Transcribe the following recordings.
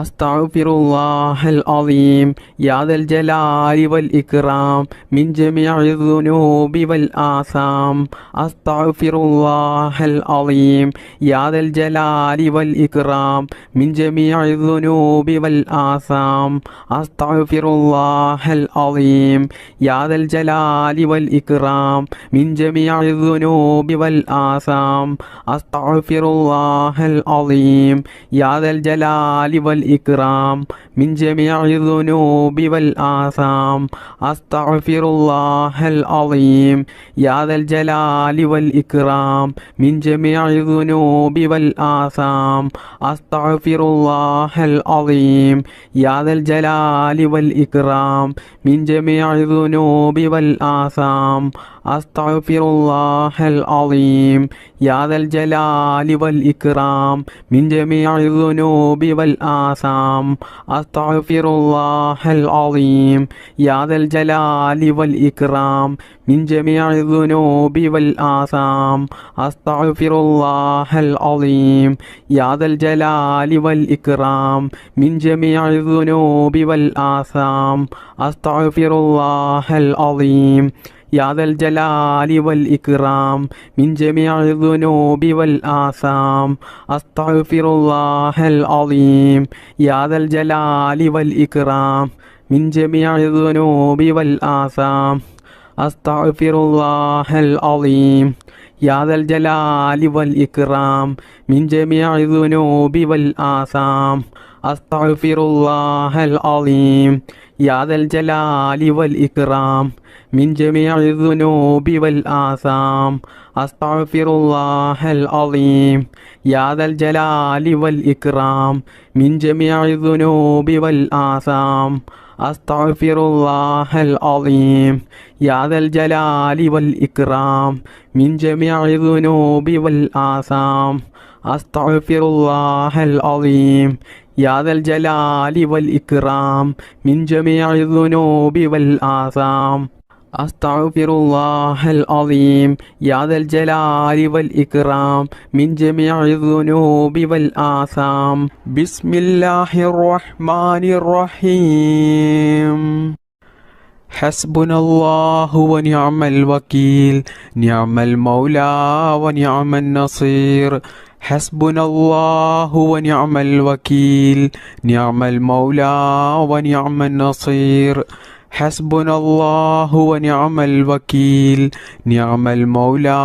അസ്തഗ്ഫിറുല്ലാഹൽ അളീം യാ ദൽ ജലാലി വൽ ഇക്റാം മിൻ ജമീഇ ദുനൂബി വൽ ആസാം. അസ്തഗ്ഫിറുല്ലാഹൽ അളീം യാ ദൽ ജലാലി വൽ ഇക്റാം മിൻ ജമീഇ ദുനൂബി വൽ ആസാം. അസ്തഗ്ഫിറുല്ലാഹൽ അളീം യാ ദൽ ജലാലി വൽ ഇക്റാം മിൻ ജമീഇ ദുനൂബി വൽ ആസാം. അസ്തഗ്ഫിറുല്ലാഹൽ അളീം യാ ദൽ ജലാലി വൽ ഇക്റാം മിൻ ജമീഇ ദുനൂബി വൽ ആസാം. അസ്തഗ്ഫിറുല്ലാഹൽ അളീം യാ ദൽ ജലാലി വൽ ഇക്റാം മിൻ ജമീഇ ദുനൂബി വൽ ആസാം. അസ്തഗ്ഫിറുല്ലാഹൽ അളീം യാ ദൽ ജലാലി വൽ ഇക്റാം മിൻ ജമീഇ ദുനൂബി വൽ ആസാം. അസ്തഗ്ഫിറുല്ലാഹൽ അളീം യാ ദൽ ജലാലി വൽ ഇക്റാം മിൻ ജമീഇ ദുനൂബി വൽ ആസാം. അസ്തഗ്ഫിറുല്ലാഹൽ അളീം യാ ദൽ ജലാലി വൽ ഇക്റാം മിൻ ജമീഇ ദുനൂബി വൽ ആസാം. അസ്തഗ്ഫിറുല്ലാഹൽ അളീം യാ ദൽ ജലാലി വൽ ഇക്റാം മിൻ ജമീഇ ദുനൂബി വൽ ആസാം. അസ്തഗ്ഫിറുല്ലാഹൽ അളീം യാ ദൽ ജലാലി വൽ ഇക്റാം മിൻ ജമീഇ ദുനൂബി വൽ ആസാം. അസ്തഗ്ഫിറുല്ലാഹൽ അളീം യാ ദൽ ജലാലി വൽ ഇക്റാം മിൻ ജമീഇ ദുനൂബി വൽ ആസാം. അസ്തഗ്ഫിറുല്ലാഹൽ അളീം യാ ദൽ ജലാലി വൽ ഇക്റാം മിൻ ജമീഇ ദുനൂബി വൽ ആസാം. അസ്തഗ്ഫിറുല്ലാഹൽ അളീം യാ ദൽ ജലാലി വൽ ഇക്റാം മിൻ ജമീഇ ദുനൂബി വൽ ആസാം. അസ്തഗ്ഫിറുല്ലാഹൽ അളീം യാ ദൽ ജലാലി വൽ ഇക്റാം മിൻ ജമീഇ ദുനൂബി വൽ ആസാം. അസ്തഗ്ഫിറുല്ലാഹൽ അളീം യാ ദൽ ജലാലി വൽ ഇക്റാം മിൻ ജമീഇ ദുനൂബി വൽ ആസാം. അസ്തഗ്ഫിറുല്ലാഹൽ അളീം യാ ദൽ ജലാലി വൽ ഇക്റാം മിൻ ജമീഇ ദുനൂബി വൽ ആസാം. അസ്തഗ്ഫിറുല്ലാഹൽ അളീം യാ ദൽ ജലാലി വൽ ഇക്റാം മിൻ ജമീഇ ദുനൂബി വൽ ആസാം. ബിസ്മില്ലാഹിർ റഹ്മാനിർ റഹീം. ഹസ്ബുനല്ലാഹു വ നിഅമൽ വകീൽ നിഅമൽ മൗലാ വ നിഅമൻ നസീർ. ഹസ്ബുനല്ലാഹു വ നിഅമൽ വകീൽ നിഅമൽ മൗലാ വ നിഅമൻ നസീർ. ഹസ്ബുനല്ലാഹു വ നിഅമൽ വകീൽ നിഅമൽ മൗലാ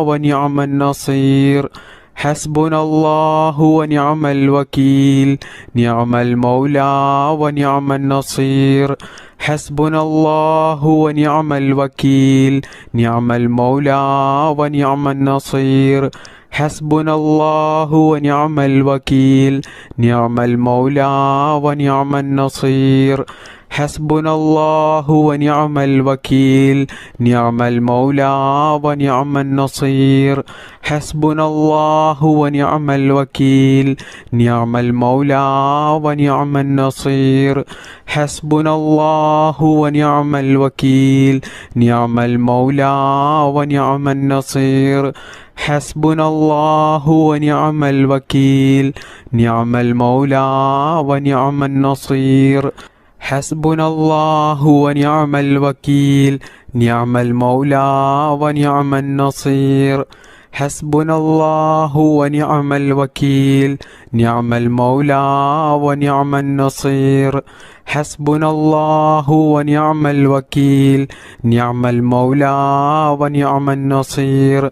വ നിഅമൻ നസീർ. ഹസ്ബുനല്ലാഹു വ നിഅമൽ വകീൽ നിഅമൽ മൗലാ വ നിഅമൻ നസീർ. ഹസ്ബുനല്ലാഹു വ നിഅമൽ വകീൽ നിഅമൽ മൗലാ വ നിഅമൻ നസീർ. ഹസ്ബുനല്ലാഹു വ നിഅമൽ വകീൽ നിഅമൽ മൗലാ വ നിഅമൻ നസീർ. ഹസ്ബുനല്ലാഹു വ നിഅമൽ വകീൽ നിഅമൽ മൗലാ വ നിഅമൻ നസീർ. ഹസ്ബുനല്ലാഹു വ നിഅമൽ വകീൽ നിഅമൽ മൗലാ വ നിഅമൻ നസീർ. ഹസ്ബുനല്ലാഹു വ നിഅമൽ വകീൽ നിഅമൽ മൗലാ വ നിഅമൻ നസീർ. ഹസ്ബുനല്ലാഹു വ നിഅമൽ വകീൽ നിഅമൽ മൗലാ വ നിഅമൻ നസീർ. ഹസ്ബുനല്ലാഹു വ നിഅമൽ വകീൽ നിഅമൽ മൗലാ വ നിഅമൻ നസീർ. ഹസ്ബുനല്ലാഹു വ നിഅമൽ വകീൽ നിഅമൽ മൗലാ വ നിഅമൻ നസീർ. ഹസ്ബുനല്ലാഹു വ നിഅമൽ വകീൽ നിഅമൽ മൗലാ വ നിഅമൻ നസീർ.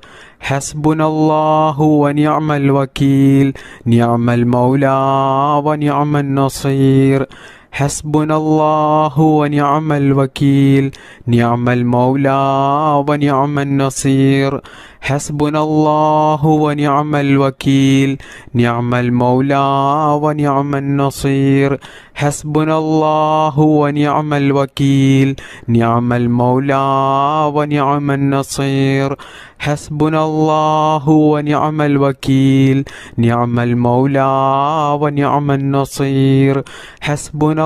ഹസ്ബുനല്ലാഹു വ നിഅമൽ വകീൽ നിഅമൽ മൗലാ വ നിഅമൻ നസീർ. ഹസ്ബുനല്ലാഹു വ നിഅമൽ വകീൽ നിഅമൽ മൗലാ വ നിഅമൻ നസീർ. ഹസ്ബുനല്ലാഹു വ നിഅമൽ വകീൽ നിഅമൽ മൗലാ വ നിഅമൻ നസീർ. ഹസ്ബുനല്ലാഹു വ നിഅമൽ വകീൽ നിഅമൽ മൗലാ വ നിഅമൻ നസീർ. ഹസ്ബുനല്ലാഹു വ നിഅമൽ വകീൽ നിഅമൽ മൗലാ വ നിഅമൻ നസീർ. ഹസ്ബുന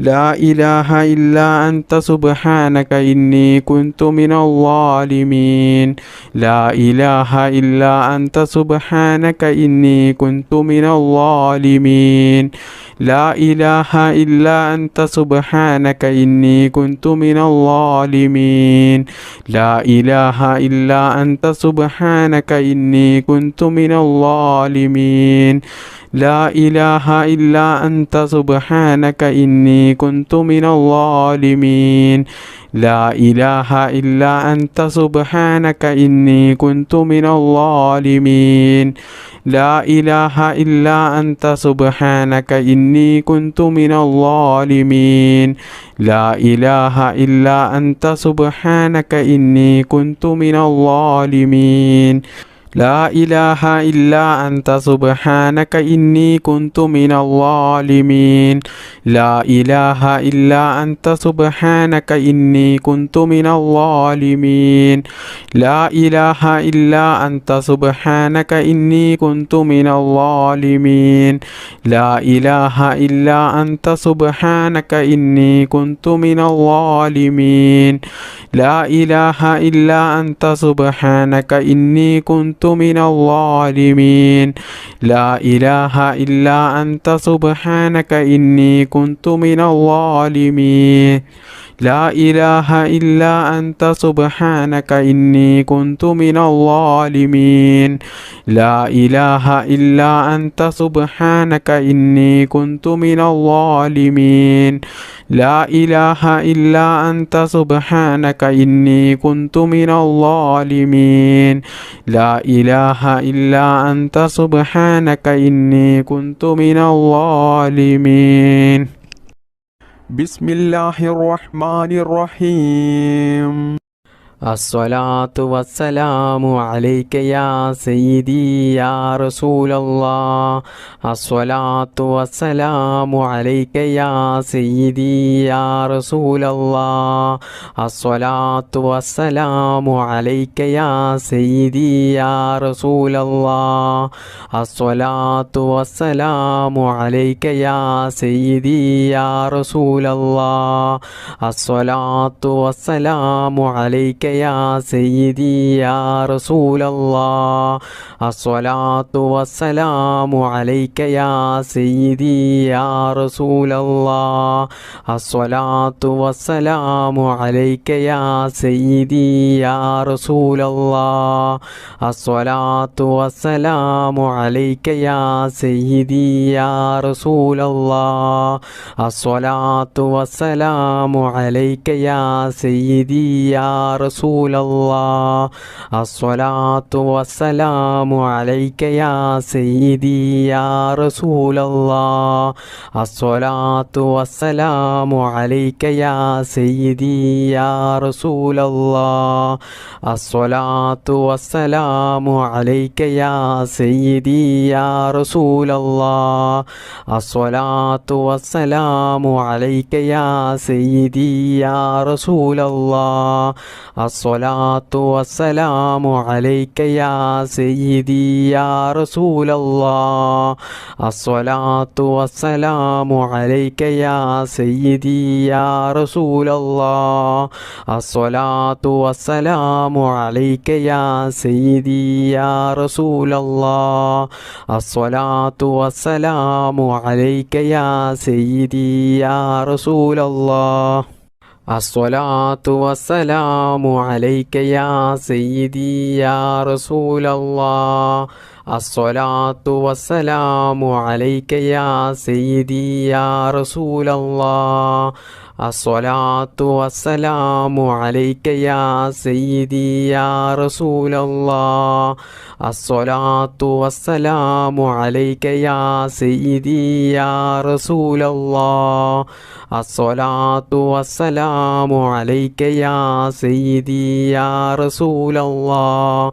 لا إله إلا أنت سبحانك إني كنت من الظالمين لا إله إلا أنت سبحانك إني كنت من الظالمين لا إله إلا أنت سبحانك إني كنت من الظالمين لا إله إلا أنت سبحانك إني كنت من الظالمين لا إله إلا أنت سبحانك إني كنت من الظالمين لا إله إلا أنت سبحانك إني كنت من الظالمين لا إله إلا أنت سبحانك إني كنت من الظالمين لا إله إلا أنت سبحانك إني كنت من الظالمين لا إله إلا أنت سبحانك إني كنت من الظالمين لا إله إلا أنت سبحانك إني كنت من الظالمين لا إله إلا أنت سبحانك إني كنت من الظالمين لا إله إلا أنت سبحانك إني كنت من الظالمين لا إله إلا أنت سبحانك إني كنت من الظالمين لا إله إلا أنت سبحانك إني كنت من الظالمين لا إله إلا أنت سبحانك إني كنت من الظالمين لا إله إلا أنت سبحانك إني كنت من الظالمين لا إله إلا أنت سبحانك إني كنت من الظالمين لا إله إلا أنت سبحانك إني كنت من الظالمين بسم الله الرحمن الرحيم الصلاة والسلام عليك يا سيدي يا رسول الله الصلاة والسلام عليك يا سيدي يا رسول الله الصلاة والسلام عليك يا سيدي يا رسول الله الصلاة والسلام عليك يا سيدي يا رسول الله الصلاة والسلام عليك يا سيدي يا رسول الله الصلاة والسلام عليك يا سيدي يا رسول الله الصلاة والسلام عليك يا سيدي يا رسول الله الصلاة والسلام عليك يا سيدي يا رسول الله الصلاة والسلام عليك يا سيدي يا رسول الله الصلاة والسلام عليك يا سيدي يا رسول الله الصلاة والسلام عليك يا سيدي يا رسول الله الصلاة والسلام عليك يا سيدي يا رسول الله الصلاة والسلام عليك يا سيدي يا رسول الله الصلاة والسلام عليك يا سيدي يا رسول الله الصلاة والسلام عليك يا سيدي يا رسول الله الصلاة والسلام عليك يا سيدي يا رسول الله الصلاة والسلام عليك يا سيدي يا رسول الله الصلاة والسلام عليك يا سيدي يا رسول الله الصلاة والسلام عليك يا سيدي يا رسول الله الصلاة والسلام عليك يا سيدي يا رسول الله الصلاة والسلام عليك يا سيدي يا رسول الله الصلاة والسلام عليك يا سيدي يا رسول الله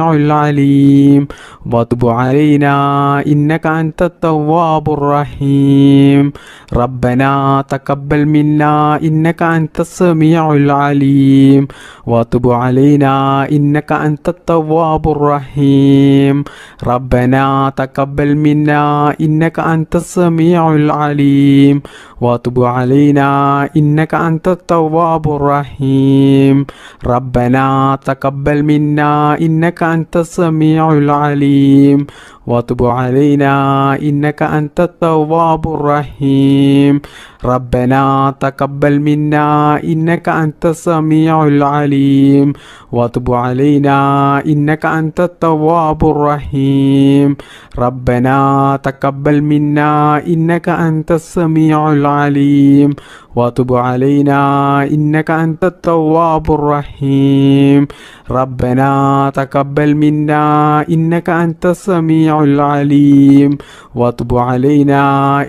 السميع العليم وتب علينا إنك أنت التواب الرحيم ربنا تقبل منا إنك أنت السميع العليم وتب علينا إنك أنت التواب الرحيم ربنا تقبل منا إنك أنت السميع العليم وتب علينا إنك أنت التواب الرحيم ربنا تقبل منا إنك أنت السميع العليم وتب علينا إنك أنت التواب الرحيم ربنا تقبل منا إنك أنت السميع العليم وتب علينا إنك أنت التواب الرحيم ربنا تقبل منا إنك أنت السميع العليم وتب علينا إنك أنت التواب الرحيم ربنا تقبل منا إنك أنت السميع العليم وتب علينا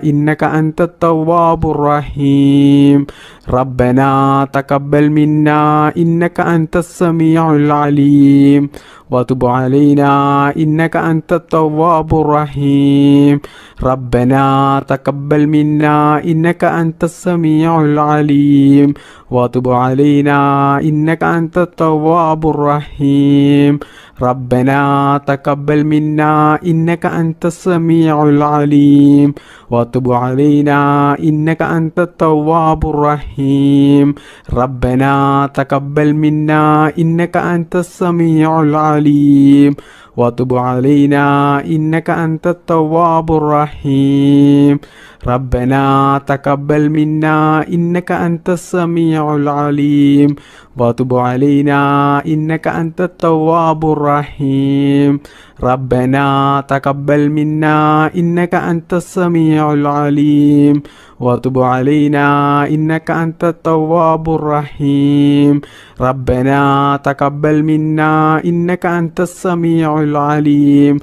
إنك أنت التواب الرحيم ربنا تقبل منا إنك أنت السميع العليم وتب علينا إنك أنت التواب الرحيم ربنا تقبل منا إنك أنت السميع العليم وتب علينا إنك أنت التواب الرحيم ربنا تقبل منا إنك أنت السميع العليم وتب علينا إنك أنت التواب الرحيم ربنا تقبل منا إنك أنت السميع العليم وتب علينا إنك أنت التواب الرحيم ربنا تقبل منا إنك أنت السميع العليم وتب علينا إنك أنت التواب الرحيم ربنا تقبل منا إنك أنت السميع العليم وتب علينا إنك أنت التواب الرحيم ربنا تقبل منا إنك أنت السميع العليم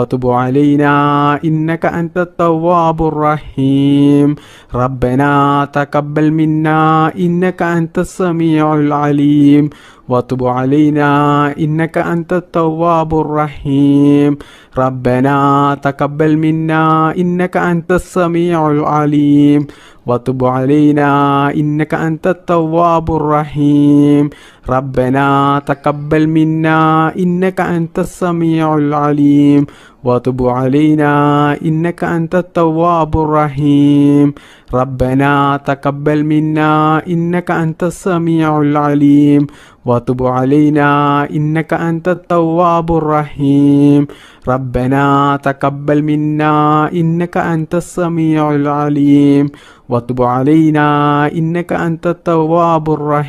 وتب علينا إنك أنت التواب الرحيم ربنا تقبل منا إنك أنت السميع العليم وتب علينا إنك أنت التواب الرحيم ربنا تقبل منا إنك أنت السميع العليم وتب علينا إنك أنت التواب الرحيم ربنا تقبل منا إنك أنت السميع العليم وتب علينا إنك أنت التواب الرحيم ربنا تقبل منا إنك أنت السميع العليم وتب علينا إنك أنت التواب الرحيم ربنا تقبل منا إنك أنت السميع العليم وتب علينا إنك أنت التواب الرحيم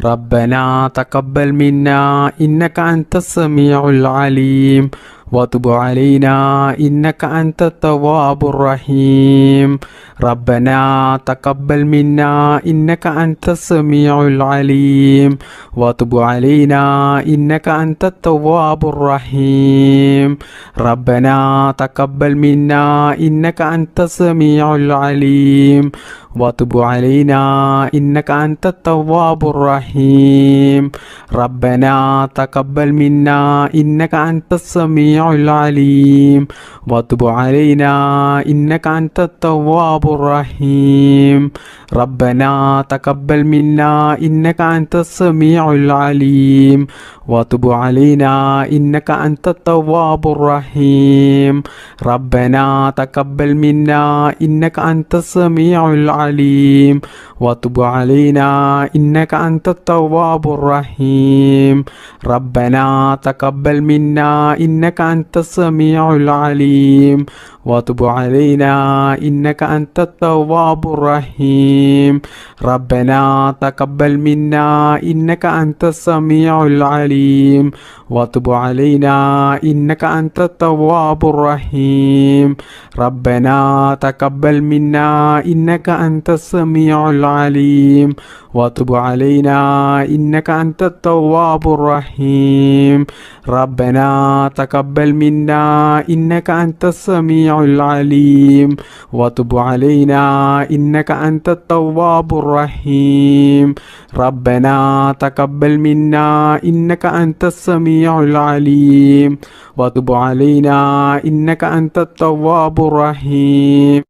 ربنا تقبل منا إنك أنت السميع العليم وتب علينا إنك أنت التواب الرحيم ربنا تقبل منا إنك أنت السميع العليم وتب علينا إنك أنت التواب الرحيم ربنا تقبل منا إنك أنت السميع العليم وتب علينا إنك أنت التواب الرحيم ربنا تقبل منا إنك أنت السميع العليم وتب علينا إنك أنت التواب الرحيم ربنا تقبل منا إنك أنت السميع العليم وتب علينا إنك أنت التواب الرحيم ربنا تقبل منا إنك أنت السميع العليم وتب علينا إنك أنت التواب الرحيم ربنا تقبل منا إنك أنت السميع العليم وتب علينا إنك أنت التواب الرحيم ربنا تقبل منا إنك أنت السميع العليم وتب علينا إنك أنت التواب الرحيم ربنا تقبل منا إنك أنت السميع العليم وتب علينا إنك أنت التواب الرحيم ربنا تقبل منا إنك أنت السميع السميع العليم وتب علينا إنك أنت التواب الرحيم ربنا تقبل منا إنك أنت السميع العليم وتب علينا إنك أنت التواب الرحيم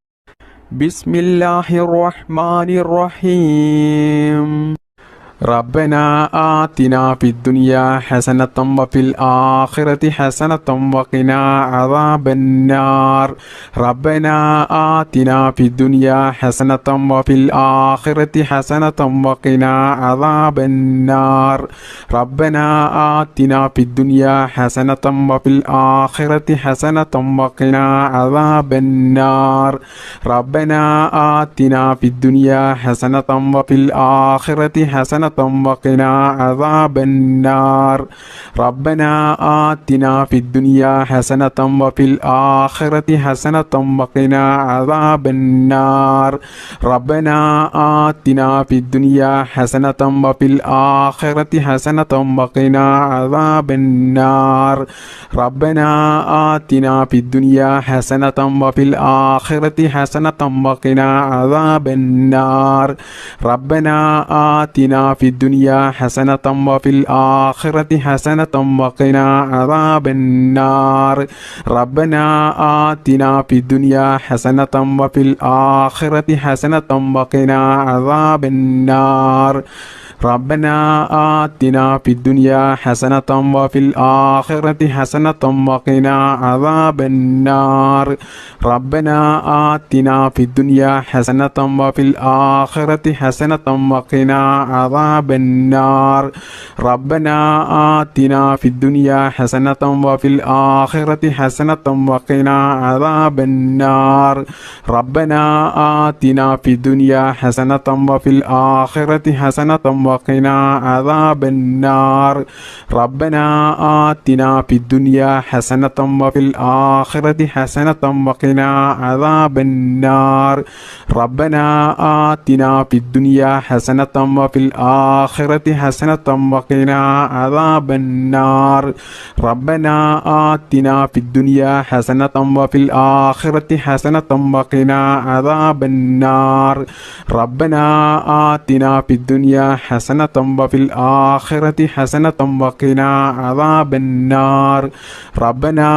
بسم الله الرحمن الرحيم ربنا آتنا في الدنيا حسنة وفي الآخرة حسنة وقنا عذاب النار ربنا آتنا في الدنيا حسنة وفي الآخرة حسنة وقنا عذاب النار ربنا آتنا في الدنيا حسنة وفي الآخرة حسنة وقنا عذاب النار ربنا آتنا في الدنيا حسنة وفي الآخرة حسنة وقنا عذاب النار ربنا آتنا في الدنيا حسنة وفي الآخرة حسنة وقنا عذاب النار ربنا آتنا في الدنيا حسنة وفي الآخرة حسنة وقنا عذاب النار ربنا آتنا في الدنيا حسنة وفي الآخرة حسنة وقنا عذاب النار ربنا آتنا في الدنيا حسنة وفي الآخرة حسنة وقنا عذاب النار ربنا آتنا في الدنيا حسنة وفي الآخرة حسنة وقنا عذاب النار ربنا آتنا في الدنيا حسنة وفي الآخرة حسنة وقنا عذاب النار ربنا آتنا في الدنيا حسنة وفي الآخرة حسنة وقنا عذاب النار ربنا آتنا في الدنيا حسنة وفي الآخرة حسنة وقنا عذاب النار ربنا آتنا في الدنيا حسنة وفي الآخرة حسنة وقنا عذاب النار ربنا آتنا في الدنيا حسنة وفي الآخرة حسنة وقنا عذاب النار ربنا آتنا في الدنيا حسنة وفي الآخرة حسنة وقنا عذاب النار ربنا آتنا في الدنيا حسنة وفي الآخرة حسنة وقنا عذاب النار ربنا آتنا في الدنيا حسنة وفي الآخرة حسنة وقنا عذاب النار ربنا آتنا في الدنيا حسنة وفي الآخرة حسنة وقنا عذاب النار ربنا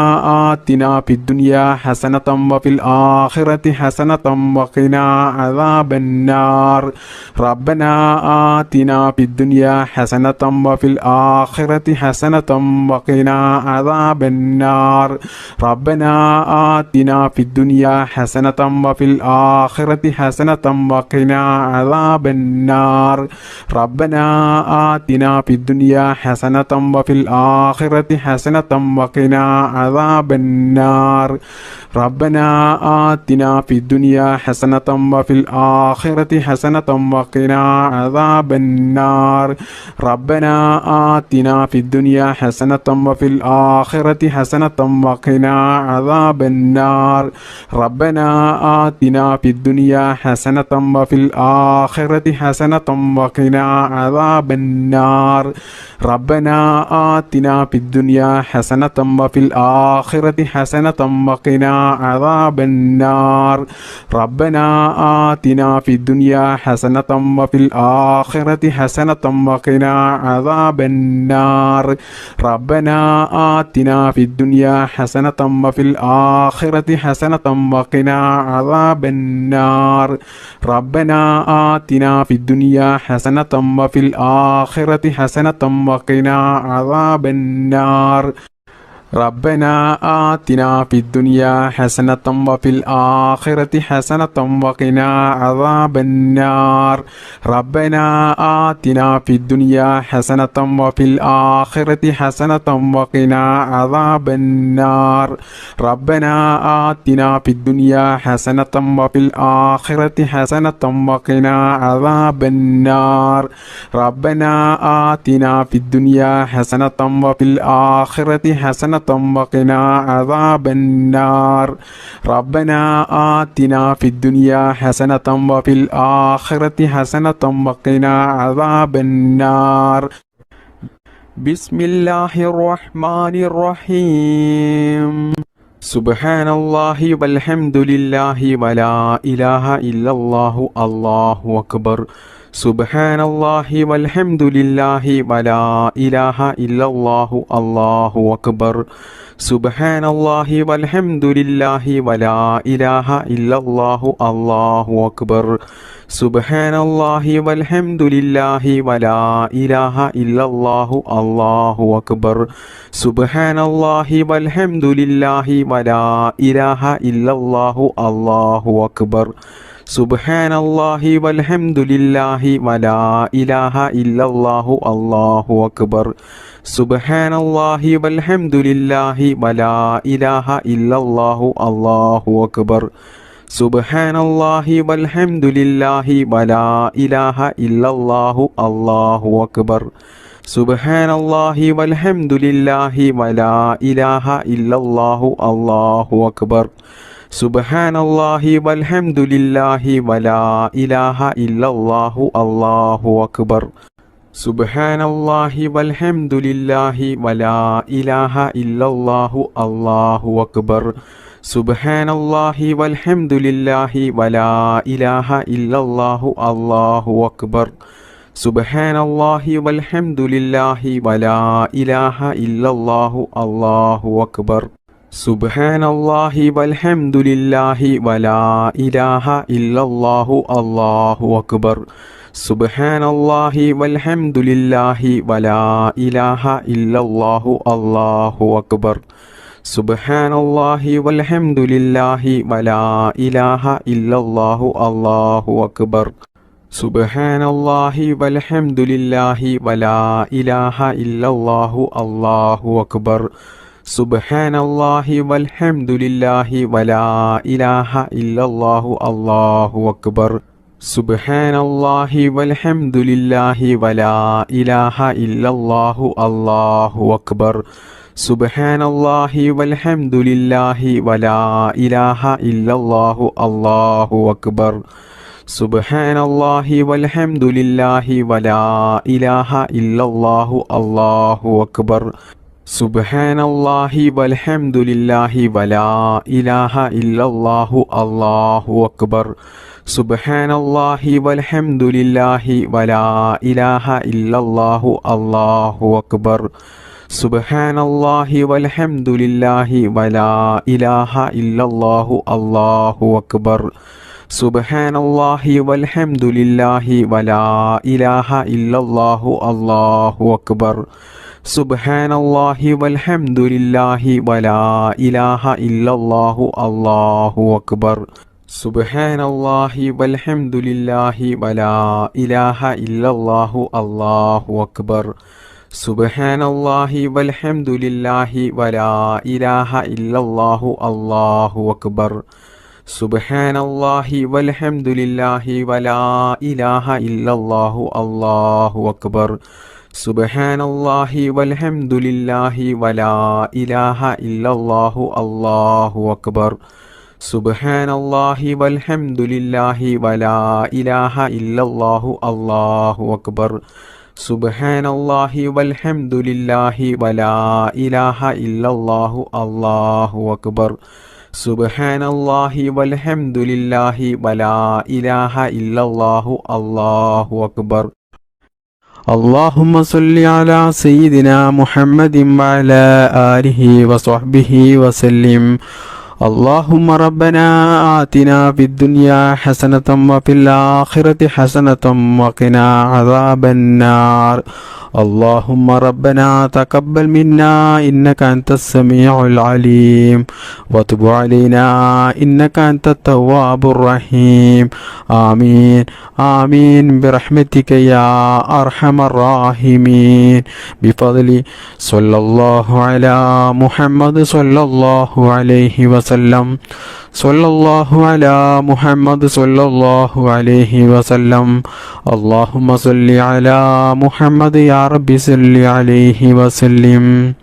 آتنا في الدنيا حسنة وفي الآخرة حسنة وقنا عذاب النار ربنا آتنا في الدنيا حسنة وفي الآخرة حسنة وقنا عذاب النار ربنا آتنا في الدنيا حسنة وفي الآخرة حسنة وقنا عذاب النار ربنا آتنا في الدنيا حسنة وفي الآخرة حسنة وقنا عذاب النار ربنا آتنا في الدنيا حسنة وفي الآخرة حسنة وقنا عذاب النار ربنا آتنا في الدنيا حسنة وفي الآخرة حسنة وقنا عذاب النار ربنا آتنا في الدنيا حسنة وفي الآخرة حسنة وقنا عذاب النار ربنا آتنا في الدنيا حسنة وفي الآخرة حسنة وقنا عذاب النار ربنا آتنا في الدنيا حسنة وفي الآخرة حسنة وقنا عذاب النار ربنا آتنا في الدنيا حسنة وفي الآخرة حسنة وقنا عذاب النار ربنا آتنا في الدنيا حسنة وفي الآخرة حسنة وقنا عذاب النار ربنا آتنا في الدنيا حسنة وفي الآخرة حسنة وقنا عذاب النار ربنا آتنا في الدنيا حسنة وفي الآخرة حسنة وقنا عذاب النار ربنا آتنا في الدنيا حسنة وفي الآخرة حسنة وقنا عذاب النار ربنا آتنا في الدنيا حسنة وفي الآخرة حسنة وقنا عذاب النار بسم الله الرحمن الرحيم സുബ്ഹാനല്ലാഹി വൽഹംദുലില്ലാഹി വലാ ഇലാഹ ഇല്ലല്ലാഹു അല്ലാഹു അക്ബർ. സുബ്ഹാനല്ലാഹി വൽഹംദുലില്ലാഹി വലാ ഇലാഹ ഇല്ലല്ലാഹു അല്ലാഹു അക്ബർ. സുബ്ഹാനല്ലാഹി വൽഹംദുലില്ലാഹി വലാ ഇലാഹ ഇല്ലല്ലാഹു അല്ലാഹു അക്ബർ. സുബ്ഹാനല്ലാഹി വൽഹംദുലില്ലാഹി വലാ ഇലാഹ ഇല്ലല്ലാഹു അല്ലാഹു അക്ബർ. സുബ്ഹാനല്ലാഹി വൽഹംദുലില്ലാഹി വലാ ഇലാഹ ഇല്ലല്ലാഹു അല്ലാഹു അക്ബർ. സുബ്ഹാനല്ലാഹി വൽഹംദുലില്ലാഹി വലാ ഇലാഹ ഇല്ലല്ലാഹു അല്ലാഹു അക്ബർ. സുബ്ഹാനല്ലാഹി വൽഹംദുലില്ലാഹി വലാ ഇലാഹ ഇല്ലല്ലാഹു അല്ലാഹു അക്ബർ. സുബ്ഹാനല്ലാഹി വൽഹംദുലില്ലാഹി വലാ ഇലാഹ ഇല്ലല്ലാഹു അല്ലാഹു അക്ബർ. സുബ്ഹാനല്ലാഹി വൽഹംദുലില്ലാഹി വലാ ഇലാഹ ഇല്ലല്ലാഹു അല്ലാഹു അക്ബർ. സുബ്ഹാനല്ലാഹി വൽഹംദുലില്ലാഹി വലാ ഇലാഹ ഇല്ലല്ലാഹു അല്ലാഹു അക്ബർ. സുബ്ഹാനല്ലാഹി വൽഹംദുലില്ലാഹി വലാ ഇലാഹ ഇല്ലല്ലാഹു അല്ലാഹു അക്ബർ. സുബ്ഹാനല്ലാഹി വൽഹംദുലില്ലാഹി വലാ ഇലാഹ ഇല്ലല്ലാഹു അല്ലാഹു അക്ബർ. സുബ്ഹാനല്ലാഹി വൽഹംദുലില്ലാഹി വലാ ഇലാഹ ഇല്ലല്ലാഹു അല്ലാഹു അക്ബർ. സുബ്ഹാനല്ലാഹി വൽഹംദുലില്ലാഹി വലാ ഇലാഹ ഇല്ലല്ലാഹു അല്ലാഹു അക്ബർ. സുബ്ഹാനല്ലാഹി വൽഹംദുലില്ലാഹി വലാ ഇലാഹ ഇല്ലല്ലാഹു അല്ലാഹു അക്ബർ. സുബ്ഹാനല്ലാഹി വൽഹംദുലില്ലാഹി വലാ ഇലാഹ ഇല്ലല്ലാഹു അല്ലാഹു അക്ബർ. സുബ്ഹാനല്ലാഹി വൽഹംദുലില്ലാഹി വലാ ഇലാഹ ഇല്ലല്ലാഹു അല്ലാഹു അക്ബർ. സുബ്ഹാനല്ലാഹി വൽഹംദുലില്ലാഹി വലാ ഇലാഹ ഇല്ലല്ലാഹു അല്ലാഹു അക്ബർ. സുബ്ഹാനല്ലാഹി വൽഹംദുലില്ലാഹി വലാ ഇലാഹ ഇല്ലല്ലാഹു അല്ലാഹു അക്ബർ. സുബ്ഹാനല്ലാഹി വൽഹംദുലില്ലാഹി വലാ ഇലാഹ ഇല്ലല്ലാഹു അല്ലാഹു അക്ബർ. സുബ്ഹാനല്ലാഹി വൽഹംദുലില്ലാഹി വലാ ഇലാഹ ഇല്ലല്ലാഹു അല്ലാഹു അക്ബർ. സുബ്ഹാനല്ലാഹി വൽഹംദുലില്ലാഹി വലാ ഇലാഹ ഇല്ലല്ലാഹു അല്ലാഹു അക്ബർ. സുബ്ഹാനല്ലാഹി വൽഹംദുലില്ലാഹി വലാ ഇലാഹ ഇല്ലല്ലാഹു അല്ലാഹു അക്ബർ. സുബ്ഹാനല്ലാഹി വൽഹംദുലില്ലാഹി വലാ ഇലാഹ ഇല്ലല്ലാഹു അല്ലാഹു അക്ബർ. സുബ്ഹാനല്ലാഹി വൽഹംദുലില്ലാഹി വലാ ഇലാഹ ഇല്ലല്ലാഹു അല്ലാഹു അക്ബർ. സുബ്ഹാനല്ലാഹി വൽഹംദുലില്ലാഹി വലാ ഇലാഹ ഇല്ലല്ലാഹു അല്ലാഹു അക്ബർ. സുബ്ഹാനല്ലാഹി വൽഹംദുലില്ലാഹി വലാ ഇലാഹ ഇല്ലല്ലാഹു അല്ലാഹു അക്ബർ. സുബ്ഹാനല്ലാഹി വൽഹംദുലില്ലാഹി വലാ ഇലാഹ ഇല്ലല്ലാഹു അല്ലാഹു അക്ബർ. സുബ്ഹാനല്ലാഹി വൽഹംദുലില്ലാഹി വലാ ഇലാഹ ഇല്ലല്ലാഹു അല്ലാഹു അക്ബർ. സുബ്ഹാനല്ലാഹി വൽഹംദുലില്ലാഹി വലാ ഇലാഹ ഇല്ലല്ലാഹു അല്ലാഹു അക്ബർ. സുബ്ഹാനല്ലാഹി വൽഹംദുലില്ലാഹി വലാ ഇലാഹ ഇല്ലല്ലാഹു അല്ലാഹു അക്ബർ. സുബ്ഹാനല്ലാഹി വൽഹംദുലില്ലാഹി വലാ ഇലാഹ ഇല്ലല്ലാഹു അല്ലാഹു അക്ബർ. സുബ്ഹാനല്ലാഹി വൽഹംദുലില്ലാഹി വലാ ഇലാഹ ഇല്ലല്ലാഹു അല്ലാഹു അക്ബർ. اللهم صل على سيدنا محمد وعلى آله وصحبه وسلم. اللهم ربنا آتنا في الدنيا حسنة وفي الآخرة حسنة وقنا عذاب النار. اللهم ربنا تقبل منا إنك أنت السميع العليم وتب علينا إنك أنت التواب الرحيم. آمين آمين برحمتك يا أرحم الراحمين. بفضل صلى الله على محمد صلى الله عليه وسلم. صلى الله على محمد صلى الله عليه وسلم. اللهم صل على محمد يا رب صل عليه وسلم.